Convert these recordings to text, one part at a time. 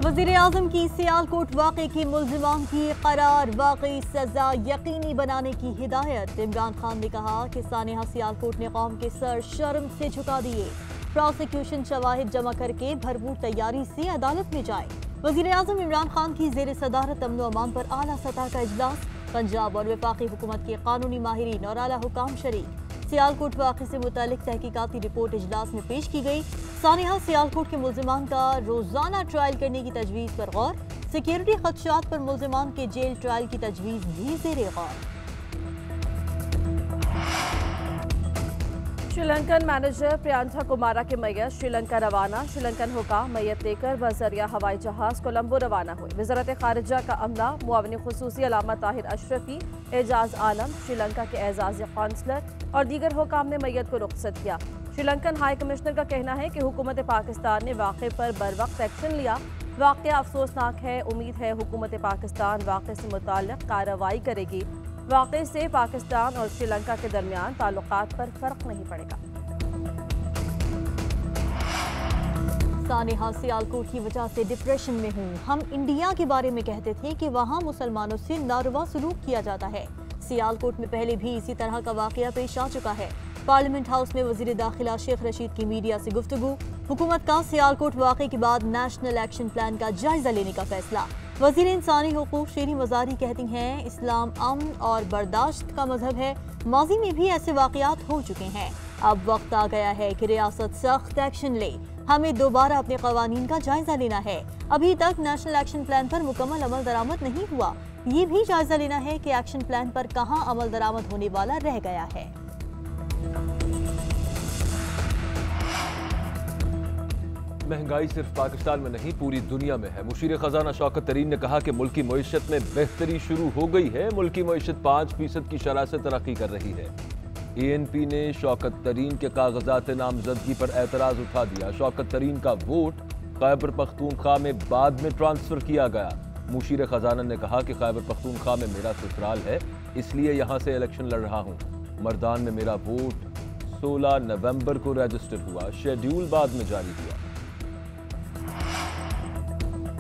वज़ीर-ए-आज़म की सियालकोट वाक़े के मुल्ज़िमान की करार वाक़ई सज़ा यकीनी बनाने की हिदायत। इमरान खान ने कहा कि सानिहा सियालकोट ने कौम के सर शर्म से झुका दिए। प्रोसिक्यूशन शवाहिद जमा करके भरपूर तैयारी से अदालत में जाए। वज़ीर-ए-आज़म इमरान खान की ज़ेर सदारत अमन व अमान पर आला सतह का इजलास। पंजाब और वफाकी हुकूमत के कानूनी माहिरीन और आला हुकाम शरीक। सियालकोट वाक़े से मुतालिक तहकीकाती रिपोर्ट इजलास में पेश की गई। सानिहा सियालकोट के मुल्ज़िमान का रोज़ाना ट्रायल करने की तजवीज़ पर गौर। सिक्योरिटी खदशात पर मुल्ज़िमान के जेल ट्रायल की तजवीज़ भी ज़ेरे गौर। श्रीलंकन मैनेजर प्रियंका कुमारा के मैयत श्रीलंका रवाना। श्रीलंकन हुकाम मैयत लेकर बज़रिया हवाई जहाज कोलंबो रवाना हुए। वज़ारत ख़ारिजा का अमला मुआविन ख़ुसूसी अल्लामा ताहिर अशरफी, एजाज आलम, श्रीलंका के एजाज़ी कौंसलर और दीगर हुकाम ने मैयत को रुखसत किया। श्रीलंकन हाई कमिश्नर का कहना है कि हुकूमत पाकिस्तान ने वाक़े पर बरवक्त एक्शन लिया। वाक़या अफसोसनाक है। उम्मीद है हुकूमत पाकिस्तान वाक़े से मुताल्लिक़ कार्रवाई करेगी। वाक़े से पाकिस्तान और श्रीलंका के दरमियान ताल्लुकात पर फर्क नहीं पड़ेगा। सानिहा सियालकोट की वजह से डिप्रेशन में हूँ। हम इंडिया के बारे में कहते थे कि वहाँ मुसलमानों से नारवा सलूक किया जाता है। सियालकोट में पहले भी इसी तरह का वाक़या पेश आ चुका है। पार्लियामेंट हाउस में वज़ीर दाखिला शेख रशीद की मीडिया से गुफ्तगू। हुकूमत का सियालकोट वाक़े के बाद नेशनल एक्शन प्लान का जायजा लेने का फैसला। वज़ीर इंसानी हुकूक शीरी मज़ारी कहती हैं इस्लाम अमन और बर्दाश्त का मजहब है। माजी में भी ऐसे वाक़यात हो चुके हैं। अब वक्त आ गया है कि रियासत सख्त एक्शन ले। हमें दोबारा अपने क़वानीन का जायजा लेना है। अभी तक नेशनल एक्शन प्लान पर मुकम्मल अमल दरामद नहीं हुआ। ये भी जायजा लेना है कि एक्शन प्लान पर कहाँ अमल दरामद होने वाला रह गया है। महंगाई सिर्फ पाकिस्तान में नहीं पूरी दुनिया में है। मुशीर खजाना शौकत तरीन ने कहा कि मुल्की मईशत में बेहतरी शुरू हो गई है। मुल्की मईशत 5% की शरह से तरक्की कर रही है। ANP ने शौकत तरीन के कागजात नामजदगी पर एतराज उठा दिया। शौकत तरीन का वोट खैबर पख्तूनख्वा में बाद में ट्रांसफर किया गया। मुशीर खजाना ने कहा कि खैबर पख्तूनख्वा में मेरा ससुराल है, इसलिए यहां से इलेक्शन लड़ रहा हूं। मर्दान में मेरा वोट 16 नवंबर को रजिस्टर हुआ। शेड्यूल बाद में जारी हुआ।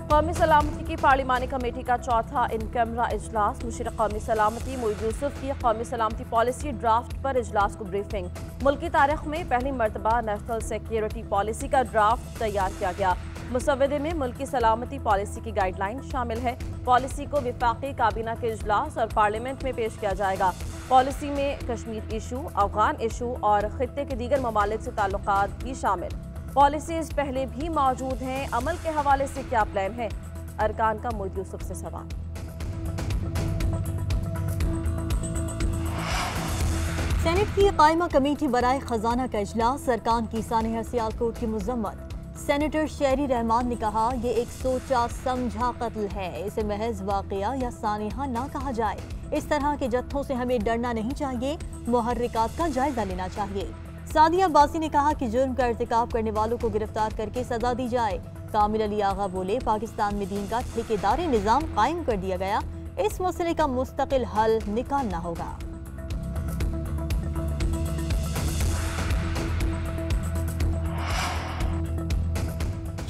कौमी सलामती की पार्लिमानी कमेटी का चौथा इन कैमरा इजलास। मुशीर कौमी सलामती मोईद यूसुफ की कौमी सलामती पॉलिसी ड्राफ्ट पर इजलास को ब्रीफिंग। मुल्की तारीख में पहली मरतबा नेशनल सिक्योरिटी पॉलिसी का ड्राफ्ट तैयार किया गया। मुसवदे में मुल्की सलामती पॉलिसी की गाइडलाइन शामिल है। पॉलिसी को विफाकी काबीना के इजलास और पार्लियामेंट में पेश किया जाएगा। पॉलिसी में कश्मीर इशू, अफगान इशू और खित्ते के दीगर ममालिक से ताल्लुकात भी शामिल। पॉलिसीज पहले भी मौजूद हैं। अमल के हवाले से क्या प्लान है? अरकान का मोईद यूसुफ से सवाल। सेनेट की कायमा कमेटी बराए खजाना का इजलास। अरकान की सानिहा सियालकोट की मजम्मत। सेनेटर शहरी रहमान ने कहा ये एक सोचा समझा कत्ल है। इसे महज वाकया या सानिहा ना कहा जाए। इस तरह के जत्थों से हमें डरना नहीं चाहिए। मुहर्रिकात का जायजा लेना चाहिए। सादिया अब्बासी ने कहा कि जुर्म का इर्तिकाब करने वालों को गिरफ्तार करके सजा दी जाए। कामिल अली आगा बोले पाकिस्तान में दीन का ठेकेदारी निज़ाम कायम कर दिया गया। इस मसले का मुस्तकिल हल निकालना होगा।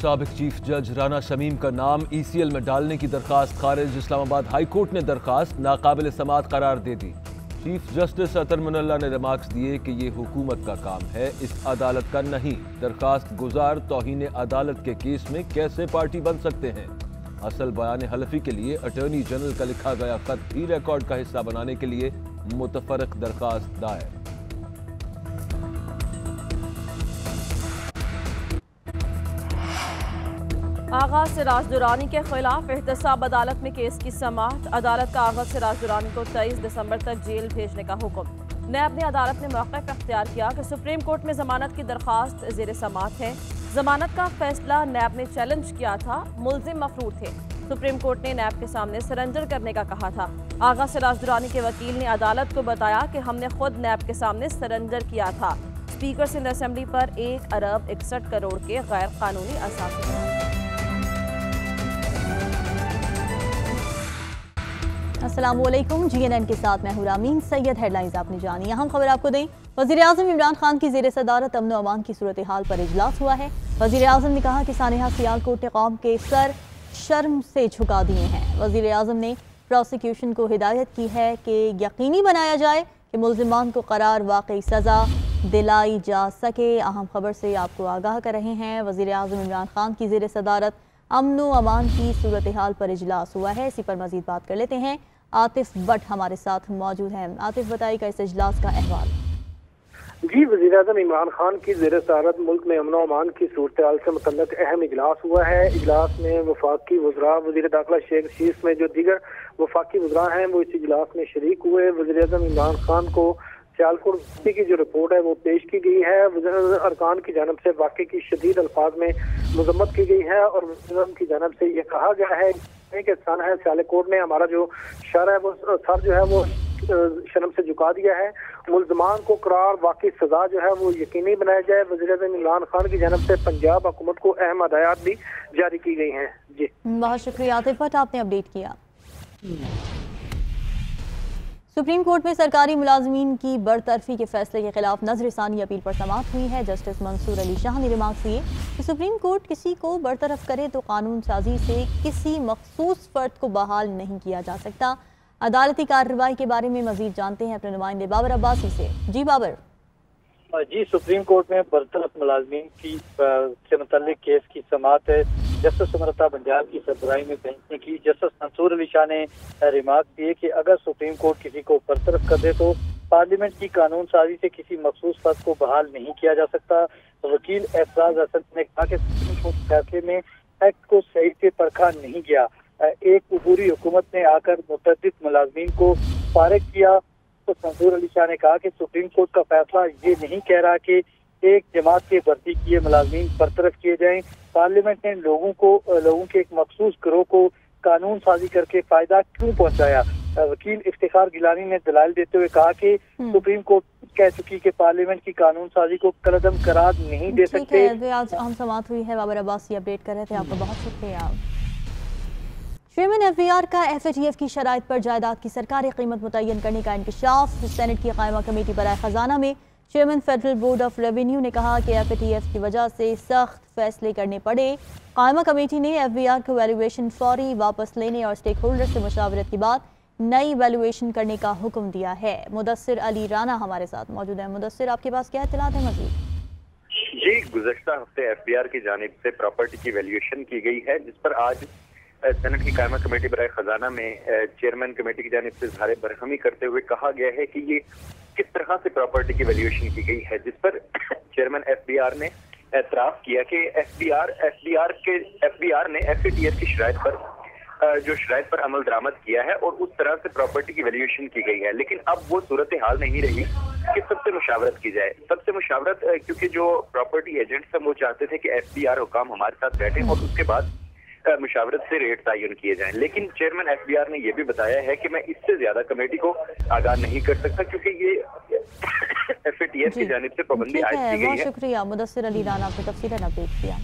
साबिक चीफ जज राना शमीम का नाम ECL में डालने की दरखास्त खारिज। इस्लामाबाद हाई कोर्ट ने दरखास्त नाकाबिल समाअत करार दे दी। चीफ जस्टिस अतर मुनल्ला ने रिमार्क्स दिए कि ये हुकूमत का काम है, इस अदालत का नहीं। दरखास्त गुजार तौहीन अदालत के केस में कैसे पार्टी बन सकते हैं? असल बयान हलफी के लिए अटॉर्नी जनरल का लिखा गया खत भी रिकॉर्ड का हिस्सा बनाने के लिए मुतफरक दरखास्त दायर। आगा सिराज दुरानी के खिलाफ एहतसाब अदालत में केस की समाअत। अदालत का आगा सिराज दुरानी को 23 दिसंबर तक जेल भेजने का हुक्म। नैब ने अदालत ने मौक़िफ़ इख्तियार किया कि सुप्रीम कोर्ट में जमानत की दरख्वास्त ज़ेर समाअत है। जमानत का फैसला नैब ने चैलेंज किया था। मुल्ज़िम मफरूर थे। सुप्रीम कोर्ट ने नैब के सामने सरेंडर करने का कहा था। आगा सिराज दुरानी के वकील ने अदालत को बताया कि हमने खुद नैब के सामने सरेंडर किया था। स्पीकर सिंध असेंबली पर 1 अरब 61 करोड़ के गैर कानूनी असासे। अस्सलामुअलैकुम। GNN के साथ मैं हूं रामीन सैयद। हेडलाइंस आपने जानी। अहम खबर आपको दें, वज़ीर-ए-आज़म इमरान खान की ज़ेर सदारत अमन अमान की सूरत हाल पर इजलास हुआ है। वज़ीर-ए-आज़म ने कहा कि सानिहा सियालकोट ने कौम के सर शर्म से झुका दिए हैं। वज़ीर आज़म ने प्रोसिक्यूशन को हिदायत की है कि यकीनी बनाया जाए कि मुल्ज़िमान को करार वाकई सज़ा दिलाई जा सके। अहम खबर से आपको आगाह कर रहे हैं। वज़ीर आज़म इमरान खान की ज़ेर सदारत अमन व अमान की सूरत हाल पर इजलास हुआ है। इसी पर मज़ीद बात कर लेते हैं। आतिफ भट्ट हमारे साथ मौजूद हैं। आतिफ, बताइएगा इस इजलास का अहवाल। जी, वज़ीर आज़म इमरान खान की ज़ेर सदारत मुल्क में अमन व अमान की सूरत हाल से मुतल्लिक़ अहम इजलास हुआ है। इजलास में वफाकी वज़रा वज़ीर दाखिला शेख रशीद में जो दीगर वफाकी वज़रा हैं वो इस इजलास में शरीक हुए। वज़ीर आज़म इमरान खान को सियालकोट की जो रिपोर्ट है वो पेश की गई है। अरकान की जानब से वाक़े की शदीद अल्फाज में मज़म्मत की गई है और वज़ीर आज़म की जानब से ये कहा गया है कि सन है सियालकोट ने हमारा जो सर है वो सर जो है वो शर्म से झुका दिया है। मुल्ज़िमान को करार वाकई सजा जो है वो यकीनी बनाया जाए। वज़ीर आज़म इमरान खान की जानब से पंजाब हुकूमत को अहम हदायत भी जारी की गई हैं। जी, बहुत शुक्रिया आतिफ भट्ट, आपने अपडेट किया। सुप्रीम कोर्ट में सरकारी मुलाजमीन की बरतरफी के फैसले के खिलाफ नजरसानी अपील पर समाअत हुई है। जस्टिस मंसूर अली शाह ने रिमार्क किए कि सुप्रीम कोर्ट किसी को बरतरफ करे तो कानून साजी से किसी मखसूस फर्द को बहाल नहीं किया जा सकता। अदालती कार्रवाई के बारे में मजीद जानते हैं अपने नुमाइंदे बाबर अब्बासी से। जी बाबर। जी, सुप्रीम कोर्ट में बरतरफ मुलाजमीन की से मुतल्लिक केस की समाअत जस्टिस सुमरता बंजाल की सरबराही में बेंच ने की। जस्टिस मंसूर अली शाह ने रिमार्क दिए कि अगर सुप्रीम कोर्ट किसी को बरतरफ कर दे तो पार्लियामेंट की कानून साजी से किसी मखसूस फर्द को बहाल नहीं किया जा सकता। वकील एफराज हसन ने कहा कि सुप्रीम कोर्ट फैसले में एक्ट को सही से परखा नहीं गया। एक अबूरी हुकूमत ने आकर मुतअद्दिद मुलाजमीन को फारिग किया। तो मंसूर अली शाह ने कहा कि सुप्रीम कोर्ट का फैसला ये नहीं कह रहा कि एक जमात के भर्ती किए मुलाजमीन बरतरफ किए जाएं। पार्लियामेंट ने लोगों के एक मखसूस गिरोह को कानून साजी करके फायदा क्यों पहुंचाया। वकील इफ्तिखार गिलानी ने दलाइल देते हुए कहा कि सुप्रीम कोर्ट कह चुकी कि पार्लियामेंट की कानून साजी को कलअदम करार नहीं दे सकते। आज हम समाअत हुई है। बाबर अब्बासी अपडेट कर रहे थे, आपका बहुत शुक्रिया। चेयरमैन एफबीआर का एफएटीएफ की शराइत पर जायदाद की सरकारी कीमत मुतय्यन करने का इंकशाफ। सेनेट की कायमा कमेटी बराए खजाना में chairman federal board of revenue ने कहा कि एफएटीएफ की वजह से सख्त फैसले करने पड़े। कायमा कमेटी ने एफबीआर को वैल्यूएशन फौरी वापस लेने और स्टेक होल्डर से मुशावरत के बाद नई वैल्यूएशन करने का हुक्म दिया है। मुदस्सिर अली राना हमारे साथ मौजूद है। मुदस्सिर, आपके पास क्या इत्तलात है मज़ीद? जी, गुज़श्ता हफ्ते एफबीआर की जानिब से प्रॉपर्टी की वैल्यूएशन की गई है, जिस पर आज सेनेट की कायमा कमेटी बराए खजाना में चेयरमैन कमेटी की जानिब से इज़हार बरहमी करते हुए कहा गया है कि ये किस तरह से प्रॉपर्टी की वैल्यूएशन की गई है, जिस पर चेयरमैन एफबीआर ने एतराफ़ किया कि एफबीआर ने एफएटीएफ की शराइत पर अमल दरामद किया है और उस तरह से प्रॉपर्टी की वैल्यूएशन की गई है। लेकिन अब वो सूरत हाल नहीं रही कि सबसे मुशावरत की जाए। सबसे मुशावरत क्योंकि जो प्रॉपर्टी एजेंट्स हैं वो चाहते थे कि एफबीआर हुकाम हमारे साथ बैठे और उसके बाद मुशावरत से रेट तयन किए जाएं। लेकिन चेयरमैन एफबीआर ने यह भी बताया है कि मैं इससे ज्यादा कमेटी को आगाह नहीं कर सकता क्योंकि ये एफएटीएफ की जानिब से पाबंदी आयद की गई है। बहुत शुक्रिया मुदस्सिर अली राना, आपने तफसीलन अपडेट किया।